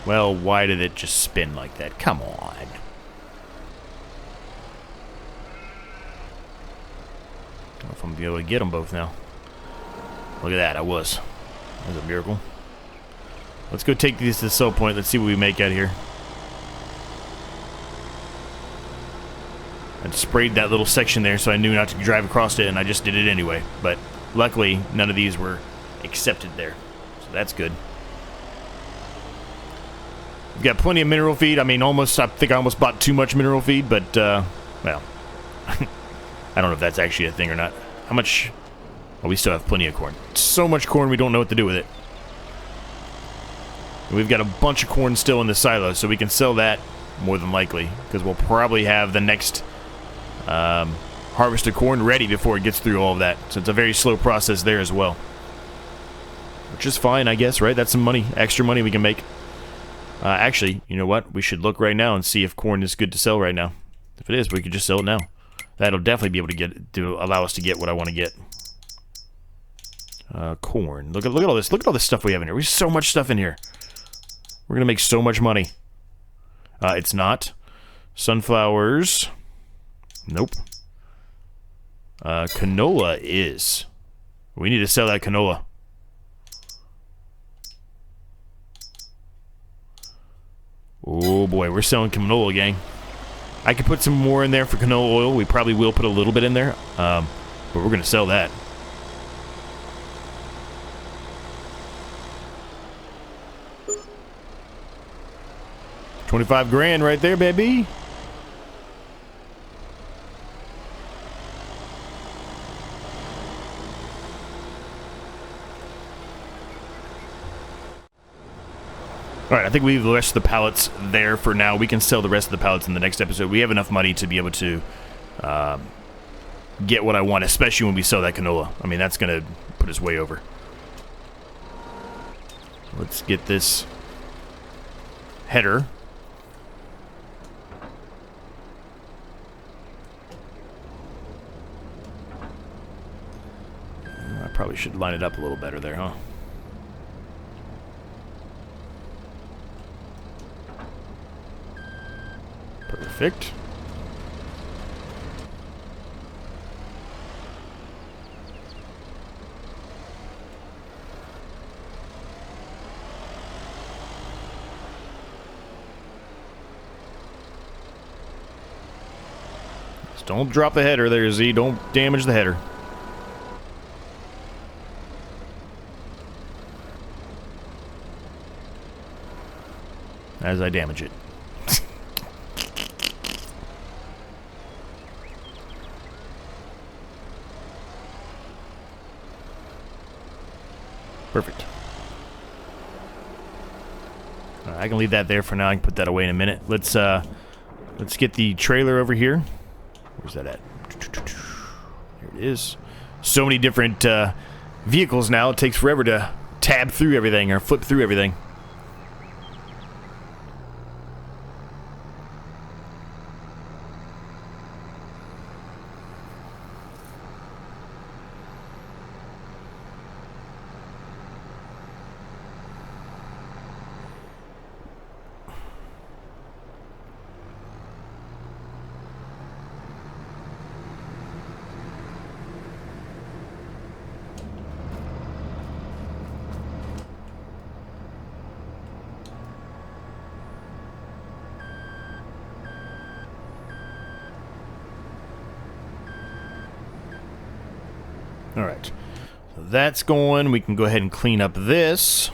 Well, why did it just spin like that? Come on. I don't know if I'm going to be able to get them both now. Look at that, I was. That was a miracle. Let's go take these to the sell point. Let's see what we make out here. I sprayed that little section there so I knew not to drive across it, and I just did it anyway. But luckily, none of these were accepted there. So that's good. We've got plenty of mineral feed. I mean, I think I almost bought too much mineral feed, but, well, I don't know if that's actually a thing or not. How much? Well, we still have plenty of corn. So much corn, we don't know what to do with it. And we've got a bunch of corn still in the silo, so we can sell that more than likely, because we'll probably have the next harvested corn ready before it gets through all of that. So it's a very slow process there as well. Which is fine, I guess, right? That's some money, extra money we can make. Actually, you know what? We should look right now and see if corn is good to sell right now. If it is, we could just sell it now. That'll definitely be able to allow us to get what I want to get. Corn. Look at all this. Look at all this stuff we have in here. We have so much stuff in here. We're gonna make so much money. It's not. Sunflowers. Nope. Canola is. We need to sell that canola. Oh boy, we're selling canola, gang. I could put some more in there for canola oil. We probably will put a little bit in there, but we're gonna sell that. $25 grand right there, baby. Alright, I think we leave the rest of the pallets there for now. We can sell the rest of the pallets in the next episode. We have enough money to be able to get what I want, especially when we sell that canola. I mean, that's going to put us way over. Let's get this header. I probably should line it up a little better there, huh? Perfect. Just don't drop the header there, Z. Don't damage the header. As I damage it. Perfect. I can leave that there for now. I can put that away in a minute. Let's get the trailer over here. Where's that at? Here it is. So many different vehicles now. It takes forever to tab through everything or flip through everything. Alright. So that's going. We can go ahead and clean up this.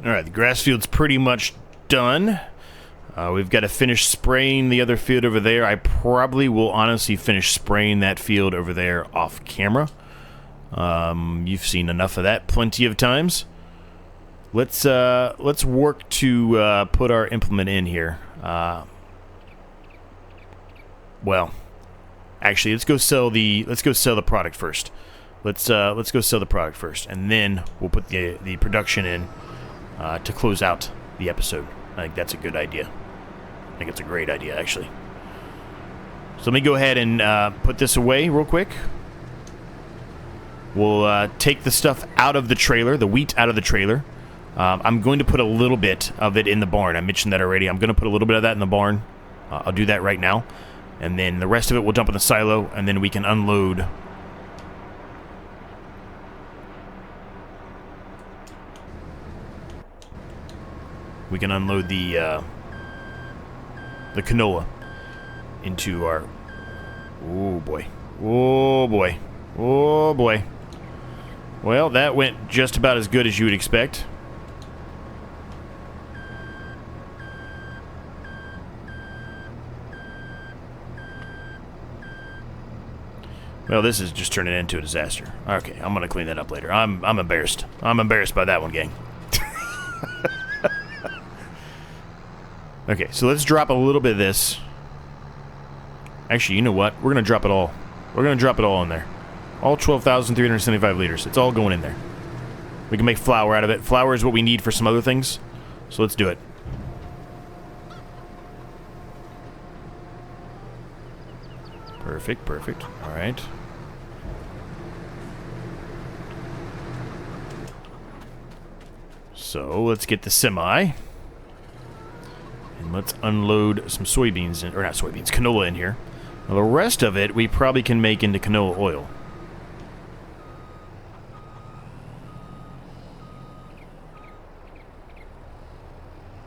Alright, the grass field's pretty much done. We've got to finish spraying the other field over there. I probably will honestly finish spraying that field over there off camera. You've seen enough of that plenty of times. Let's work to put our implement in here. Well, actually, let's go sell the product first. Let's go sell the product first, and then we'll put the production in. To close out the episode. I think that's a good idea. I think it's a great idea, actually. So let me go ahead and put this away real quick. We'll take the stuff out of the trailer, the wheat out of the trailer. I'm going to put a little bit of it in the barn. I mentioned that already. I'm going to put a little bit of that in the barn. I'll do that right now. And then the rest of it we'll dump in the silo, and then we can unload. We can unload the canola into our... Oh, boy. Oh, boy. Oh, boy. Well, that went just about as good as you would expect. Well, this is just turning into a disaster. Okay, I'm going to clean that up later. I'm embarrassed. I'm embarrassed by that one, gang. Okay, so let's drop a little bit of this. Actually, you know what? We're going to drop it all. We're going to drop it all in there. All 12,375 liters. It's all going in there. We can make flour out of it. Flour is what we need for some other things. So let's do it. Perfect, perfect. All right. So let's get the semi. And let's unload some soybeans, or not soybeans, canola in here. Now the rest of it we probably can make into canola oil.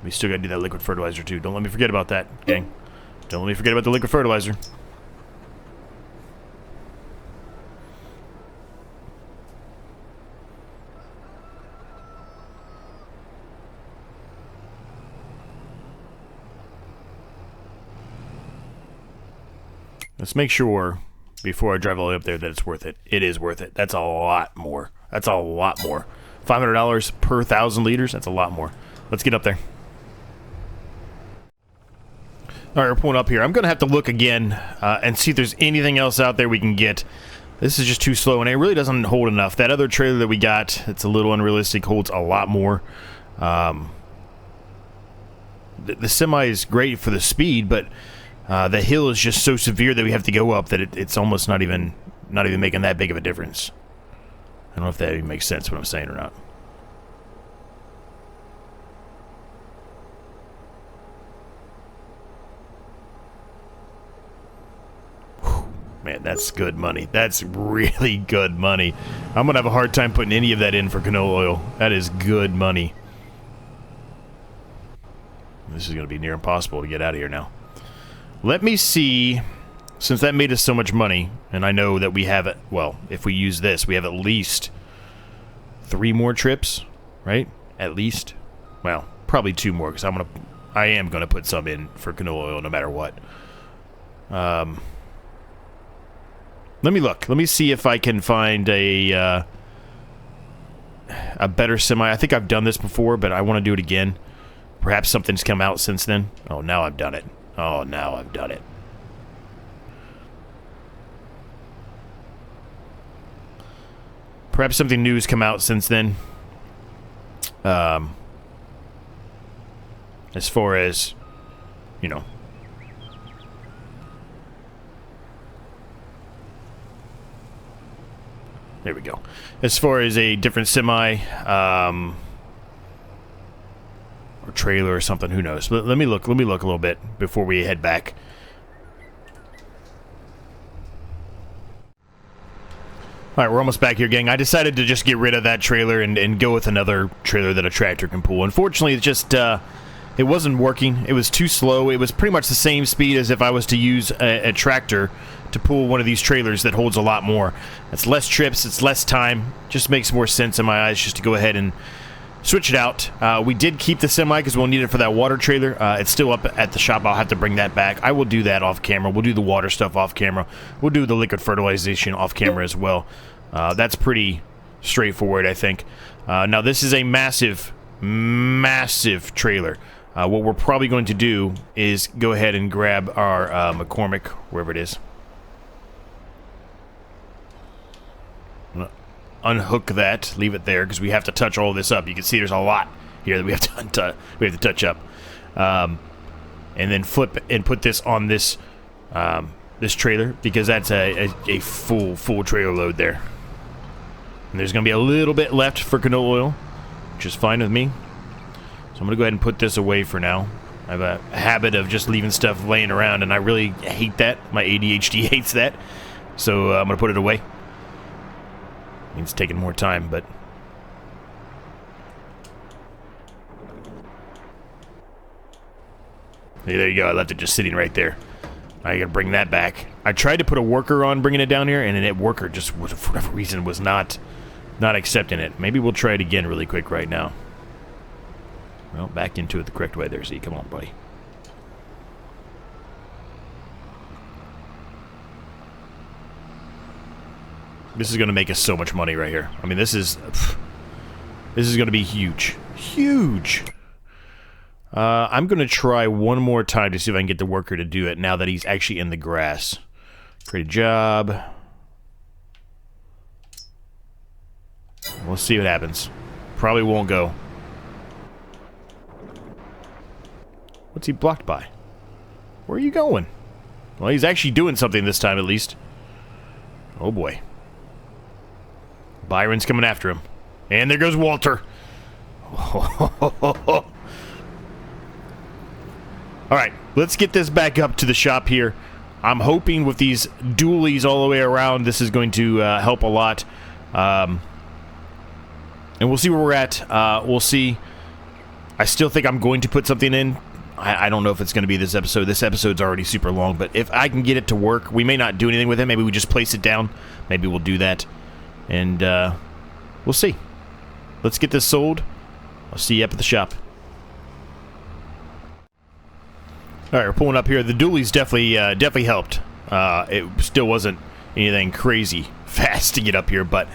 We still gotta do that liquid fertilizer too. Don't let me forget about that, gang. Don't let me forget about the liquid fertilizer. Let's make sure, before I drive all the way up there, that it's worth it. It is worth it. That's a lot more. That's a lot more. $500 per 1,000 liters, that's a lot more. Let's get up there. Alright, we're pulling up here. I'm going to have to look again and see if there's anything else out there we can get. This is just too slow, and it really doesn't hold enough. That other trailer that we got, it's a little unrealistic, holds a lot more. The semi is great for the speed, but... the hill is just so severe that we have to go up that it's almost not even making that big of a difference. I don't know if that even makes sense what I'm saying or not. Whew, man, that's good money. That's really good money. I'm going to have a hard time putting any of that in for canola oil. That is good money. This is going to be near impossible to get out of here now. Let me see, since that made us so much money, and I know that we have it, well, if we use this, we have at least 3 more trips, right? At least. Well, probably 2 more, because I am gonna put some in for canola oil no matter what. Let me look. Let me see if I can find a better semi. I think I've done this before, but I want to do it again. Perhaps something's come out since then. Oh, now I've done it. Oh, now I've done it. Perhaps something new has come out since then. As far as, you know. There we go. As far as a different semi, or trailer or something, who knows? Let me look a little bit before we head back. Alright, we're almost back here, gang. I decided to just get rid of that trailer and go with another trailer that a tractor can pull. Unfortunately, it just, it wasn't working. It was too slow. It was pretty much the same speed as if I was to use a tractor to pull one of these trailers that holds a lot more. It's less trips, it's less time. Just makes more sense in my eyes just to go ahead and switch it out. We did keep the semi because we'll need it for that water trailer. It's still up at the shop. I'll have to bring that back. I will do that off camera. We'll do the water stuff off camera. We'll do the liquid fertilization off camera as well. That's pretty straightforward, I think. Now, this is a massive, massive trailer. What we're probably going to do is go ahead and grab our McCormick, wherever it is. Unhook that, leave it there, because we have to touch all this up. You can see there's a lot here that we have to touch up, and then flip and put this on this this trailer, because that's a full trailer load there. And there's going to be a little bit left for canola oil, which is fine with me. So I'm going to go ahead and put this away for now. I have a habit of just leaving stuff laying around, and I really hate that. My ADHD hates that, so I'm going to put it away. Means taking more time, but there you go. I left it just sitting right there. I gotta bring that back. I tried to put a worker on bringing it down here, and that worker just, for whatever reason, was not accepting it. Maybe we'll try it again really quick right now. Well, back into it the correct way there, Z. Come on, buddy. This is going to make us so much money right here. I mean, this is going to be huge. Huge. I'm going to try one more time to see if I can get the worker to do it now that he's actually in the grass. Create a job. We'll see what happens. Probably won't go. What's he blocked by? Where are you going? Well, he's actually doing something this time at least. Oh boy. Byron's coming after him. And there goes Walter. Alright, let's get this back up to the shop here. I'm hoping with these dualies all the way around, this is going to help a lot. And we'll see where we're at. We'll see. I still think I'm going to put something in. I don't know if it's going to be this episode. This episode's already super long, but if I can get it to work, we may not do anything with it. Maybe we just place it down. Maybe we'll do that. And we'll see. Let's get this sold. I'll see you up at the shop. Alright, we're pulling up here. The dualies definitely helped. It still wasn't anything crazy fast to get up here, but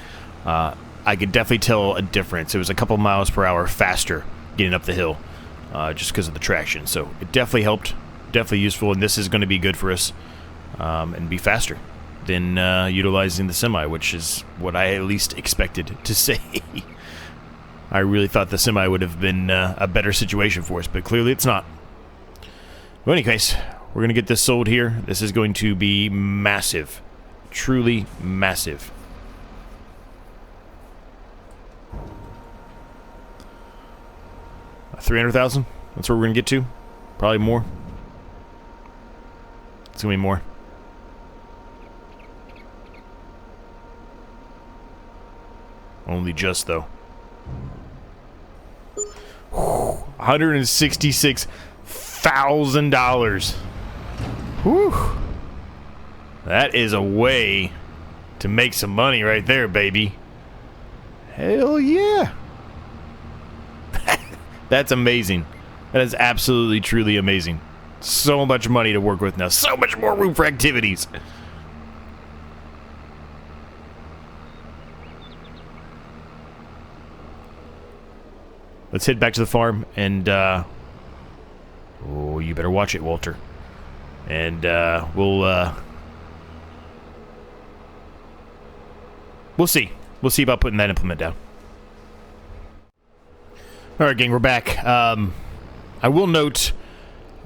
I could definitely tell a difference. It was a couple miles per hour faster getting up the hill, just because of the traction. So it definitely helped. Definitely useful, and this is going to be good for us, and be faster than utilizing the semi, which is what I at least expected to say. I really thought the semi would have been a better situation for us, but clearly it's not. Well, anyways, we're going to get this sold here. This is going to be massive. Truly massive. $300,000? That's what we're going to get to? Probably more. It's going to be more. Only just, though. $166,000. Whew. That is a way to make some money right there, baby. Hell yeah. That's amazing. That is absolutely, truly amazing. So much money to work with now. So much more room for activities. Let's head back to the farm and, oh, you better watch it, Walter. And, we'll see. We'll see about putting that implement down. Alright, gang, we're back. I will note,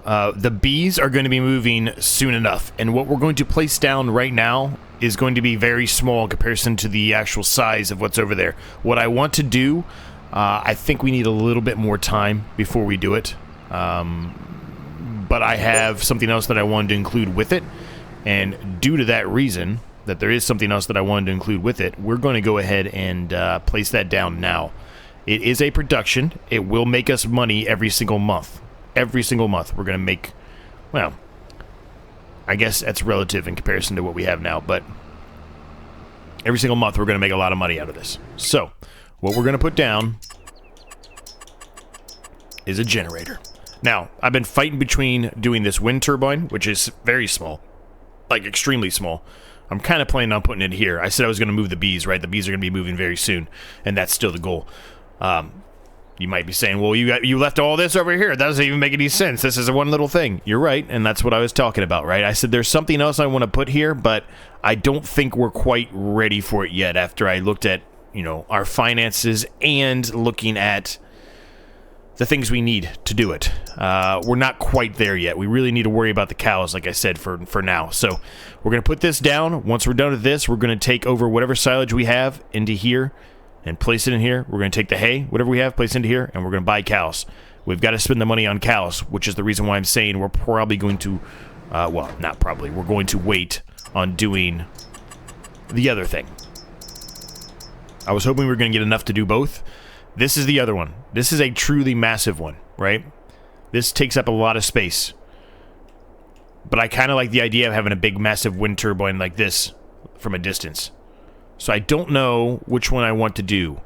the bees are going to be moving soon enough. And what we're going to place down right now is going to be very small in comparison to the actual size of what's over there. What I want to do, I think we need a little bit more time before we do it. But I have something else that I wanted to include with it. And due to that reason, that there is something else that I wanted to include with it, we're going to go ahead and place that down now. It is a production. It will make us money every single month. Every single month we're going to make, well, I guess that's relative in comparison to what we have now, but every single month we're going to make a lot of money out of this. So, what we're going to put down is a generator. Now, I've been fighting between doing this wind turbine, which is very small, like extremely small. I'm kind of planning on putting it here. I said I was going to move the bees, right? The bees are going to be moving very soon, and that's still the goal. You might be saying, well, you left all this over here. That doesn't even make any sense. This is one little thing. You're right, and that's what I was talking about, right? I said there's something else I want to put here, but I don't think we're quite ready for it yet after I looked at, our finances and looking at the things we need to do it. We're not quite there yet. We really need to worry about the cows, like I said, for now. So we're going to put this down. Once we're done with this, we're going to take over whatever silage we have into here and place it in here. We're going to take the hay, whatever we have, place into here, and we're going to buy cows. We've got to spend the money on cows, which is the reason why I'm saying we're probably going to, well, not probably, we're going to wait on doing the other thing. I was hoping we were going to get enough to do both. This is the other one. This is a truly massive one, right? This takes up a lot of space. But I kind of like the idea of having a big, massive wind turbine like this from a distance. So I don't know which one I want to do.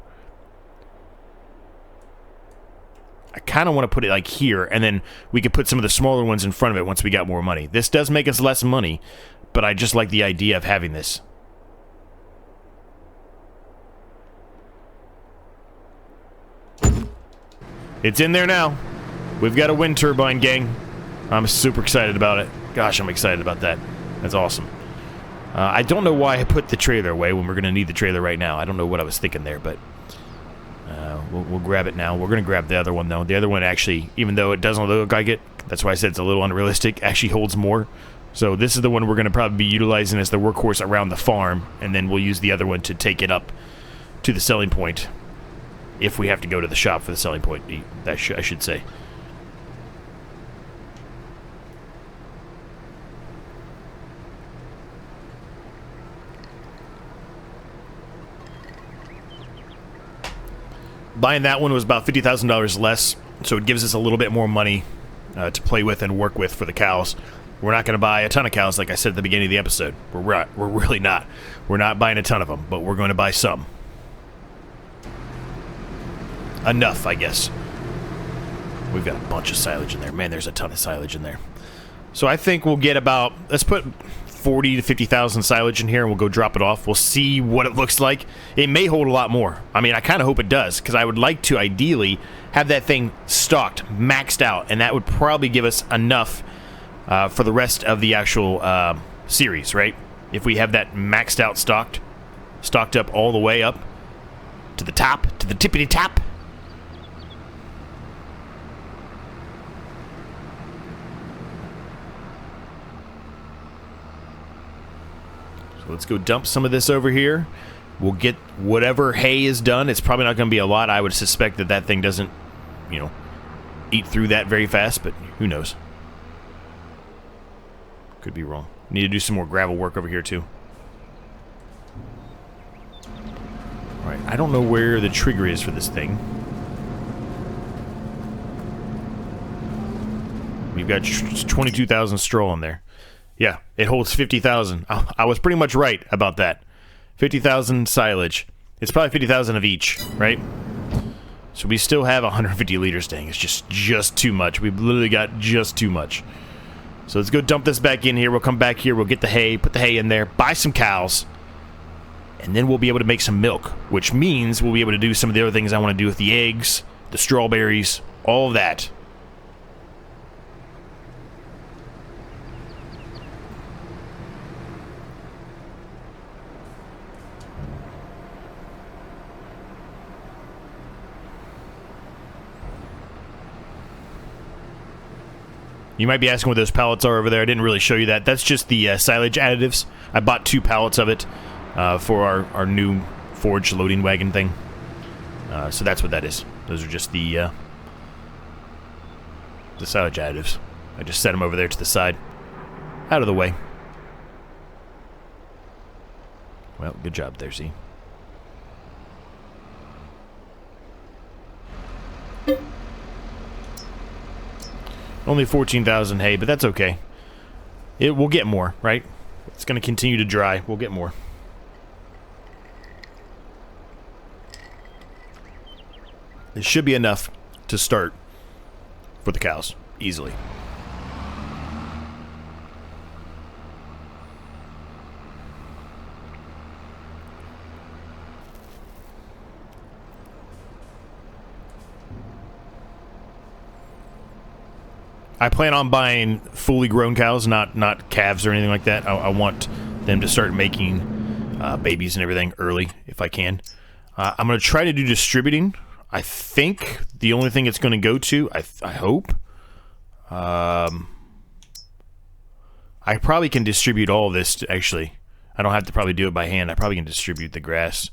I kind of want to put it like here, and then we could put some of the smaller ones in front of it once we got more money. This does make us less money, but I just like the idea of having this. It's in there now. We've got a wind turbine, gang. I'm super excited about it. Gosh, I'm excited about that. That's awesome. I don't know why I put the trailer away when we're going to need the trailer right now. I don't know what I was thinking there, but we'll grab it now. We're going to grab the other one, though. The other one actually, even though it doesn't look like it, that's why I said it's a little unrealistic, actually holds more. So this is the one we're going to probably be utilizing as the workhorse around the farm, and then we'll use the other one to take it up to the selling point. If we have to go to the shop for the selling point, I should say. Buying that one was about $50,000 less, so it gives us a little bit more money to play with and work with for the cows. We're not going to buy a ton of cows, like I said at the beginning of the episode. We're really not. We're not buying a ton of them, but we're going to buy some. Enough, I guess. We've got a bunch of silage in there. Man, there's a ton of silage in there. So I think we'll get about, let's put 40 to 50,000 silage in here, and we'll go drop it off. We'll see what it looks like. It may hold a lot more. I mean, I kind of hope it does, because I would like to ideally have that thing stocked, maxed out, and that would probably give us enough for the rest of the actual series, right? If we have that maxed out stocked up all the way up to the top, to the tippity top. Let's go dump some of this over here. We'll get whatever hay is done. It's probably not going to be a lot. I would suspect that that thing doesn't, eat through that very fast, but who knows? Could be wrong. Need to do some more gravel work over here, too. Alright, I don't know where the trigger is for this thing. We've got 22,000 straw in there. Yeah, it holds 50,000. I was pretty much right about that. 50,000 silage. It's probably 50,000 of each, right? So we still have 150 liters. Dang, it's just too much. We've literally got just too much. So let's go dump this back in here. We'll come back here. We'll get the hay, put the hay in there, buy some cows, and then we'll be able to make some milk, which means we'll be able to do some of the other things I want to do with the eggs, the strawberries, all of that. You might be asking what those pallets are over there. I didn't really show you that. That's just the silage additives. I bought 2 pallets of it for our new Forage loading wagon thing. So that's what that is. Those are just the silage additives. I just set them over there to the side. Out of the way. Well, good job there, Z. Only 14,000 hay, but that's okay. We'll get more, right? It's going to continue to dry. We'll get more. It should be enough to start for the cows, easily. I plan on buying fully grown cows, not calves or anything like that. I want them to start making babies and everything early, if I can. I'm going to try to do distributing. I think the only thing it's going to go to, I hope. I probably can distribute all of this, actually. I don't have to probably do it by hand. I probably can distribute the grass.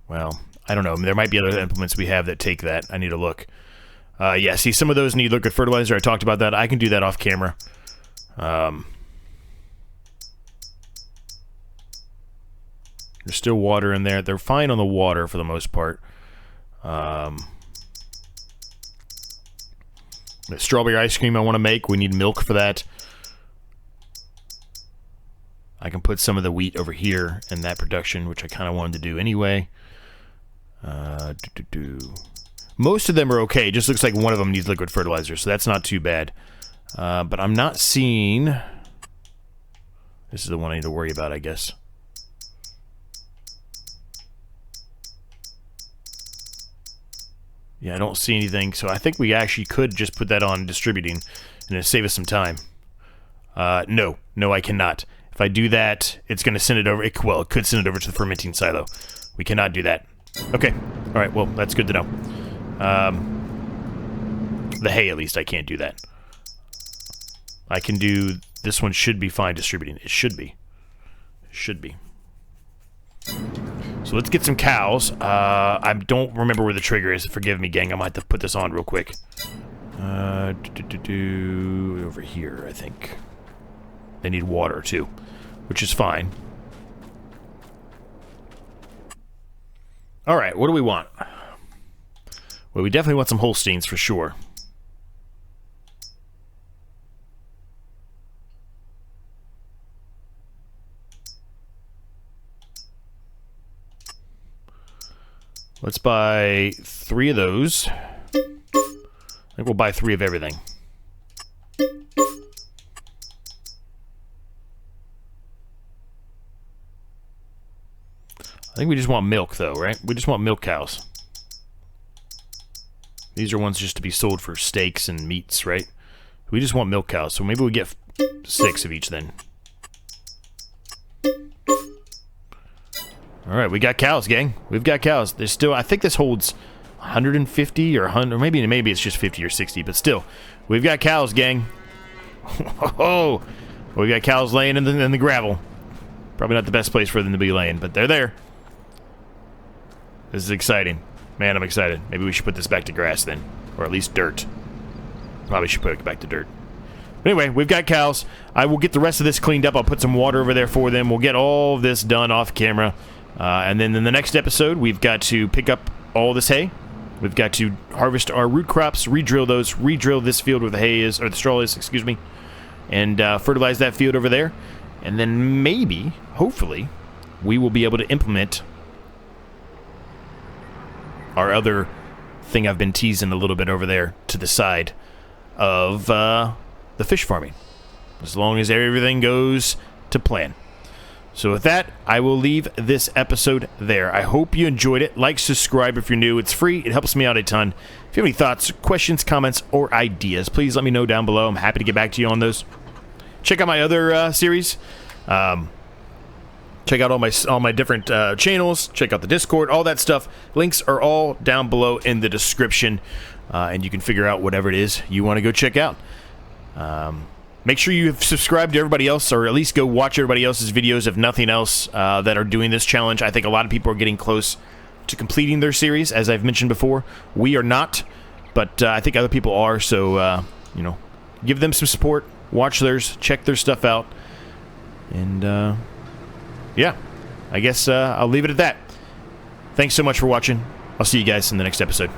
Well, I don't know. There might be other implements we have that take that. I need to look. Yeah, see, some of those need liquid fertilizer. I talked about that. I can do that off camera. There's still water in there. They're fine on the water for the most part. The strawberry ice cream I want to make, we need milk for that. I can put some of the wheat over here in that production, which I kind of wanted to do anyway. Most of them are okay. It just looks like one of them needs liquid fertilizer, so that's not too bad. But I'm not seeing... This is the one I need to worry about, I guess. Yeah, I don't see anything, so I think we actually could just put that on distributing, and it'll save us some time. No, I cannot. If I do that, it's going to send it over... Well, it could send it over to the fermenting silo. We cannot do that. Okay. All right, well, that's good to know. The hay, at least, I can't do that. I can do... This one should be fine distributing. It should be. It should be. So let's get some cows. I don't remember where the trigger is. Forgive me, gang. I might have to put this on real quick. Over here, I think. They need water, too. Which is fine. Alright, what do we want? Well, we definitely want some Holsteins for sure. Let's buy 3 of those. I think we'll buy 3 of everything. I think we just want milk, though, right? We just want milk cows. These are ones just to be sold for steaks and meats, right? We just want milk cows, so maybe we get 6 of each then. Alright, we got cows, gang. We've got cows. There's still, I think this holds 150 or 100, or maybe it's just 50 or 60, but still. We've got cows, gang. Oh, we got cows laying in the gravel. Probably not the best place for them to be laying, but they're there. This is exciting. Man, I'm excited. Maybe we should put this back to grass then. Or at least dirt. Probably should put it back to dirt. But anyway, we've got cows. I will get the rest of this cleaned up. I'll put some water over there for them. We'll get all of this done off camera. And then in the next episode, we've got to pick up all this hay. We've got to harvest our root crops, re-drill those, re-drill this field where the hay is, or the straw is, excuse me, and fertilize that field over there. And then maybe, hopefully, we will be able to implement our other thing I've been teasing a little bit over there to the side of the fish farming. As long as everything goes to plan. So with that, I will leave this episode there. I hope you enjoyed it. Like, subscribe if you're new. It's free. It helps me out a ton. If you have any thoughts, questions, comments, or ideas, please let me know down below. I'm happy to get back to you on those. Check out my other series. Check out all my different channels. Check out the Discord, all that stuff. Links are all down below in the description. and you can figure out whatever it is you want to go check out. Make sure you have subscribed to everybody else, or at least go watch everybody else's videos, if nothing else, that are doing this challenge. I think a lot of people are getting close to completing their series, as I've mentioned before. We are not, but I think other people are, so, you know, give them some support, watch theirs, check their stuff out, and, yeah, I guess I'll leave it at that. Thanks so much for watching. I'll see you guys in the next episode.